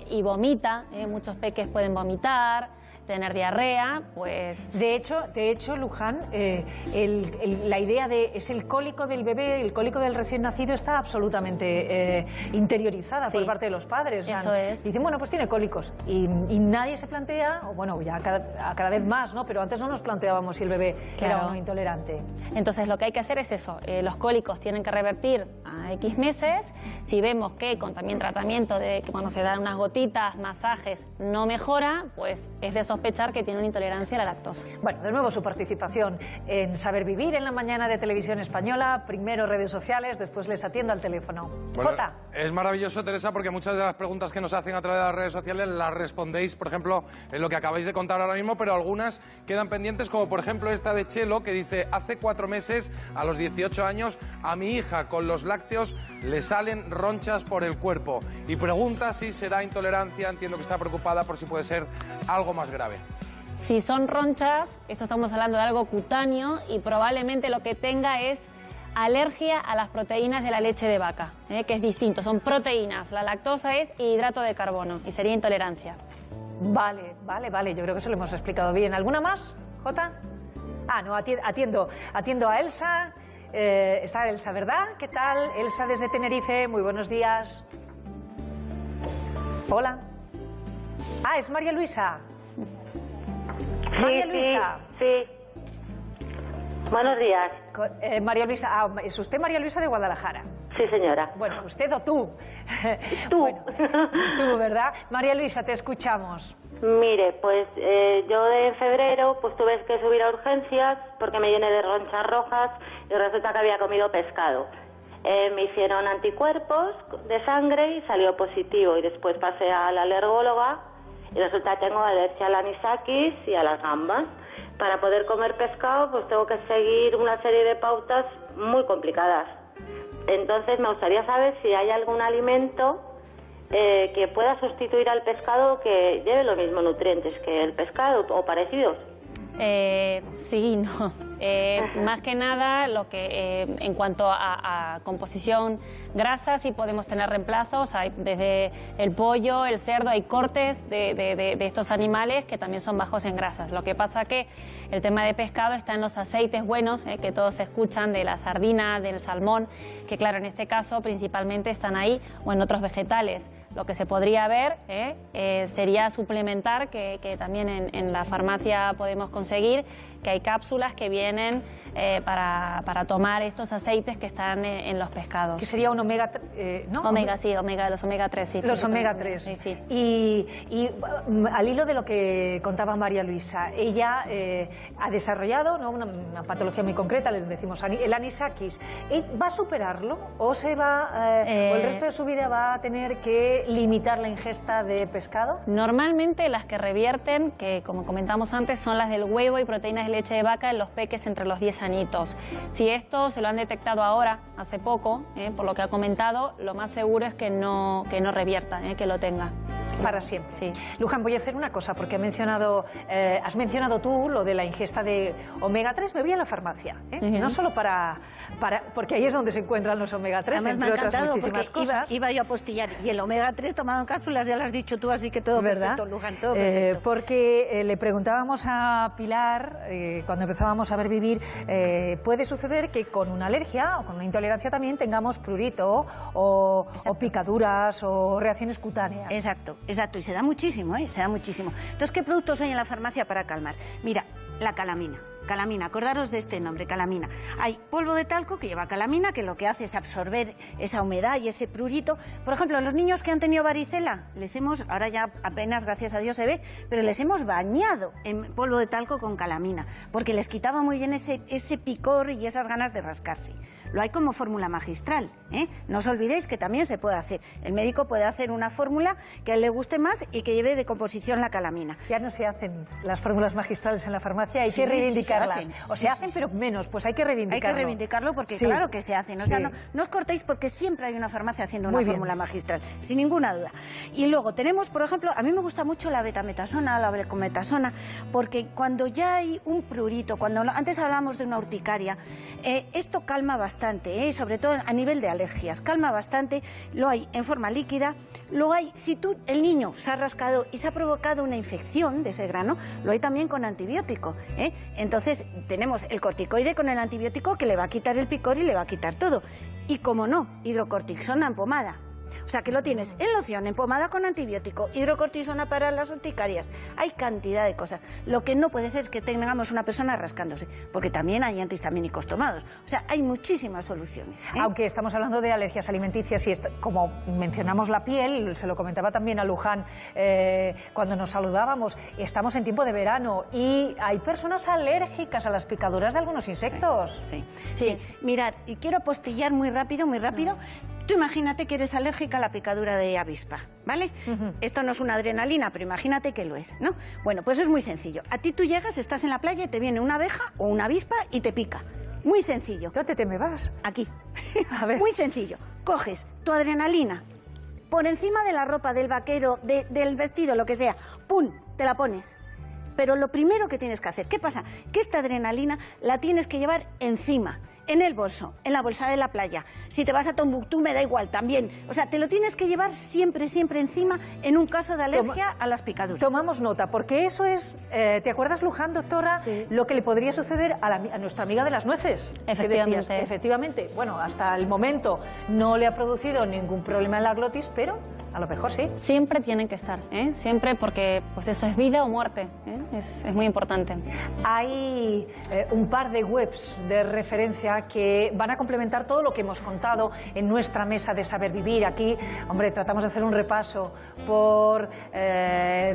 y vomita, muchos peques pueden vomitar, tener diarrea, pues... De hecho, Luján, la idea es el cólico del bebé, el cólico del recién nacido está absolutamente interiorizada por parte de los padres. Eso es. Dicen, bueno, pues tiene cólicos. Y nadie se plantea, o bueno, ya cada vez más, ¿no? Pero antes no nos planteábamos si el bebé era o no intolerante. Entonces, lo que hay que hacer es eso. Los cólicos tienen que revertir a X meses. Si vemos que con también tratamiento de que cuando se dan unas gotitas, masajes, no mejora, pues es de sospechar que tiene una intolerancia a la lactosa. Bueno, de nuevo su participación en Saber Vivir en la mañana de Televisión Española, primero redes sociales, después les atiendo al teléfono. Bueno, Jota. es maravilloso, Teresa, porque muchas de las preguntas que nos hacen a través de las redes sociales las respondéis, por ejemplo, en lo que acabáis de contar ahora mismo, pero algunas quedan pendientes, como por ejemplo esta de Chelo, que dice, hace 4 meses, a los 18 años, a mi hija con los lácteos le salen ronchas por el cuerpo. Y pregunta si será intolerancia, entiendo que está preocupada por si puede ser algo más grave. Si son ronchas, esto estamos hablando de algo cutáneo y probablemente lo que tenga es alergia a las proteínas de la leche de vaca, que es distinto, son proteínas, la lactosa es hidrato de carbono y sería intolerancia. Vale, yo creo que eso lo hemos explicado bien. ¿Alguna más, Jota? Ah, no, atiendo a Elsa. Está Elsa, ¿verdad? ¿Qué tal? Elsa desde Tenerife, muy buenos días. Hola. Ah, es María Luisa. María Luisa. Sí. Buenos días. María Luisa, ¿es usted María Luisa de Guadalajara? Sí, señora. Bueno, ¿usted o tú? Tú. Bueno, tú, ¿verdad? María Luisa, te escuchamos. Mire, pues yo en febrero pues tuve que subir a urgencias porque me llené de ronchas rojas y resulta que había comido pescado. Me hicieron anticuerpos de sangre y salió positivo y después pasé a la alergóloga y resulta que tengo alergia al anisakis y a las gambas. Para poder comer pescado pues tengo que seguir una serie de pautas muy complicadas. Entonces me gustaría saber si hay algún alimento que pueda sustituir al pescado que lleve los mismos nutrientes que el pescado o parecidos. Sí, no. Más que nada, lo que en cuanto a composición grasa, sí podemos tener reemplazos. Hay, desde el pollo, el cerdo, hay cortes de estos animales que también son bajos en grasas. Lo que pasa que el tema de pescado está en los aceites buenos, que todos escuchan, de la sardina, del salmón, que claro, en este caso principalmente están ahí, o en otros vegetales. Lo que se podría ver sería suplementar, que también en la farmacia podemos conseguir, que hay cápsulas que vienen para tomar estos aceites que están en los pescados. Que sería un omega... ¿no? Omega, sí, los omega 3, sí. Los omega 3. Sí, sí. Y al hilo de lo que contaba María Luisa, ella ha desarrollado, ¿no?, una patología muy concreta, le decimos el anisakis. ¿Va a superarlo o o el resto de su vida va a tener que limitar la ingesta de pescado? Normalmente las que revierten, que como comentamos antes, son las del huevo y proteínas de leche de vaca en los peques entre los 10 añitos. Si esto se lo han detectado ahora, hace poco, por lo que ha comentado, lo más seguro es que no revierta, que lo tenga. Para siempre. Sí. Luján, voy a hacer una cosa, porque has mencionado tú lo de la ingesta de omega 3. Me voy a la farmacia, no solo porque ahí es donde se encuentran los omega 3, además, entre otras muchísimas cosas. Iba yo a apostillar, y el omega 3 tomado en cápsulas, ya lo has dicho tú, así que todo ¿verdad? Perfecto, Luján, todo perfecto. Porque le preguntábamos a Pilar, cuando empezábamos a ver vivir, puede suceder que con una alergia o con una intolerancia también tengamos prurito o picaduras o reacciones cutáneas. Exacto, y se da muchísimo, se da muchísimo. Entonces, ¿qué productos hay en la farmacia para calmar? Mira, la calamina. Calamina, acordaros de este nombre, calamina. Hay polvo de talco que lleva calamina, que lo que hace es absorber esa humedad y ese prurito. Por ejemplo, los niños que han tenido varicela, ahora ya apenas, gracias a Dios, se ve, pero les hemos bañado en polvo de talco con calamina, porque les quitaba muy bien ese picor y esas ganas de rascarse. Lo hay como fórmula magistral, No os olvidéis que también se puede hacer. El médico puede hacer una fórmula que a él le guste más y que lleve de composición la calamina. Ya no se hacen las fórmulas magistrales en la farmacia, hay que reivindicar reivindicarlas. O se hacen, pero menos, pues hay que reivindicarlo. Hay que reivindicarlo porque claro que se hacen. O sea, no os cortéis porque siempre hay una farmacia haciendo una fórmula magistral, sin ninguna duda. Y luego tenemos, por ejemplo, a mí me gusta mucho la betametasona, la blecometasona, porque cuando ya hay un prurito, cuando antes hablábamos de una urticaria, esto calma bastante, sobre todo a nivel de alergias, calma bastante. Lo hay en forma líquida, lo hay, si el niño se ha rascado y se ha provocado una infección de ese grano, lo hay también con antibiótico. Entonces tenemos el corticoide con el antibiótico que le va a quitar el picor y le va a quitar todo. Y como no, hidrocortisona en pomada. O sea, que lo tienes en loción, en pomada con antibiótico, hidrocortisona para las urticarias. Hay cantidad de cosas. Lo que no puede ser es que tengamos una persona rascándose, porque también hay antihistamínicos tomados. O sea, hay muchísimas soluciones. Aunque estamos hablando de alergias alimenticias y como mencionamos la piel, se lo comentaba también a Luján cuando nos saludábamos, estamos en tiempo de verano y hay personas alérgicas a las picaduras de algunos insectos. Sí. Mirad, y quiero apostillar muy rápido. Tú imagínate que eres alérgica a la picadura de avispa, ¿vale? Esto no es una adrenalina, pero imagínate que lo es, ¿no? Bueno, pues es muy sencillo. A ti tú llegas, estás en la playa y te viene una abeja o una avispa y te pica. Muy sencillo. ¿Dónde te me vas? Aquí. A ver. Muy sencillo. Coges tu adrenalina por encima de la ropa, del vaquero, del vestido, lo que sea. ¡Pum! Te la pones. Pero lo primero que tienes que hacer, ¿qué pasa? Que esta adrenalina la tienes que llevar encima, en el bolso, en la bolsa de la playa. Si te vas a Tombuctú me da igual también. O sea, te lo tienes que llevar siempre encima en un caso de alergia a las picaduras. Tomamos nota, porque eso es, ¿te acuerdas, Luján, doctora? Sí. Lo que le podría suceder a nuestra amiga de las nueces. Efectivamente. Efectivamente. Bueno, hasta el momento no le ha producido ningún problema en la glotis, pero a lo mejor sí. Siempre tienen que estar, siempre, porque pues eso es vida o muerte, es muy importante. Hay un par de webs de referencia que van a complementar todo lo que hemos contado en nuestra mesa de saber vivir. Aquí, hombre, tratamos de hacer un repaso por,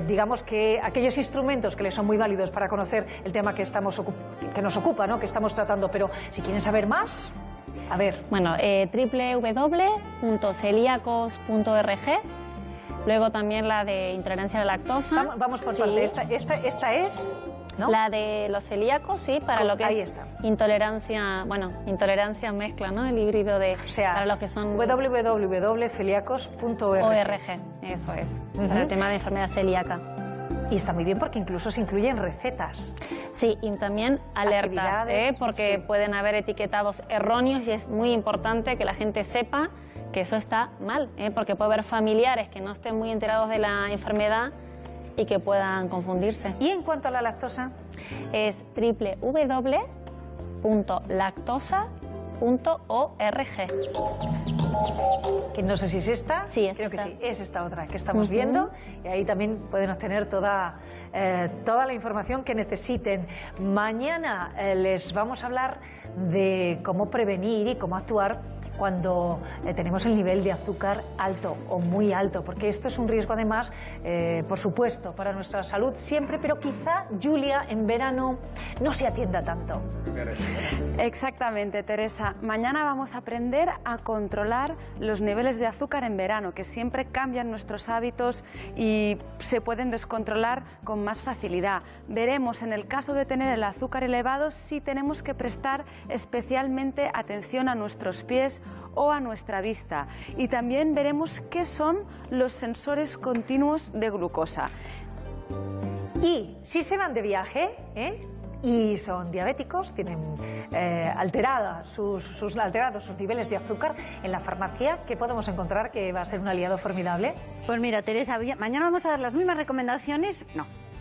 digamos que aquellos instrumentos que les son muy válidos para conocer el tema que nos ocupa, ¿no? Que estamos tratando, pero si quieren saber más, a ver. Bueno, www.celiacos.org. Luego también la de intolerancia a la lactosa. Vamos por parte. Esta es, ¿no? La de los celíacos, sí, para lo que ahí es está. Intolerancia mezcla, ¿no? El híbrido de... O sea, para los que son... www.celiacos.org. Eso es, para el tema de enfermedad celíaca. Y está muy bien porque incluso se incluyen recetas. Sí, y también alertas, porque pueden haber etiquetados erróneos y es muy importante que la gente sepa que eso está mal, porque puede haber familiares que no estén muy enterados de la enfermedad y que puedan confundirse. ¿Y en cuanto a la lactosa? Es www.lactosa.org. Que no sé si es esta. Sí, es creo esa. que sí, es esta otra que estamos viendo. Y ahí también pueden obtener toda la información que necesiten. Mañana les vamos a hablar de cómo prevenir y cómo actuar cuando tenemos el nivel de azúcar alto o muy alto, porque esto es un riesgo además, por supuesto, para nuestra salud siempre, pero quizá, Julia, en verano no se atienda tanto. Exactamente, Teresa. Mañana vamos a aprender a controlar los niveles de azúcar en verano, que siempre cambian nuestros hábitos y se pueden descontrolar con más facilidad. Veremos en el caso de tener el azúcar elevado si tenemos que prestar especialmente atención a nuestros pies o a nuestra vista. Y también veremos qué son los sensores continuos de glucosa. Y si se van de viaje, y son diabéticos, tienen alterados sus niveles de azúcar, en la farmacia, ¿qué podemos encontrar que va a ser un aliado formidable? Pues mira, Teresa, mañana vamos a dar las mismas recomendaciones,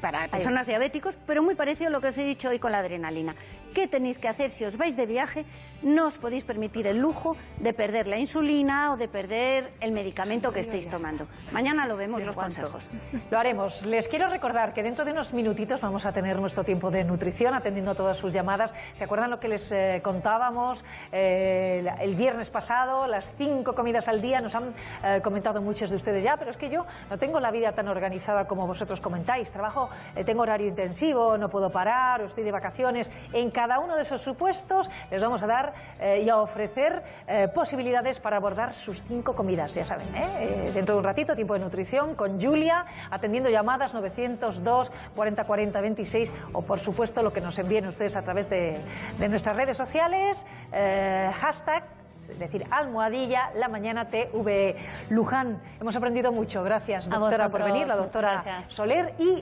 para personas diabéticos, pero muy parecido a lo que os he dicho hoy con la adrenalina. ¿Qué tenéis que hacer si os vais de viaje? No os podéis permitir el lujo de perder la insulina o de perder el medicamento que estéis tomando. Mañana lo vemos, los consejos. Lo haremos. Les quiero recordar que dentro de unos minutitos vamos a tener nuestro tiempo de nutrición, atendiendo a todas sus llamadas. ¿Se acuerdan lo que les contábamos el viernes pasado? Las 5 comidas al día. Nos han comentado muchos de ustedes ya, pero es que yo no tengo la vida tan organizada como vosotros comentáis. Trabajo tengo horario intensivo, no puedo parar o estoy de vacaciones. En cada uno de esos supuestos les vamos a dar y a ofrecer posibilidades para abordar sus 5 comidas, ya saben, dentro de un ratito, tiempo de nutrición con Julia, atendiendo llamadas 902 40 40 26 o por supuesto lo que nos envíen ustedes a través de nuestras redes sociales, hashtag, es decir, almohadilla La Mañana TVE. Luján, hemos aprendido mucho, gracias doctora por venir, la doctora Soler. Y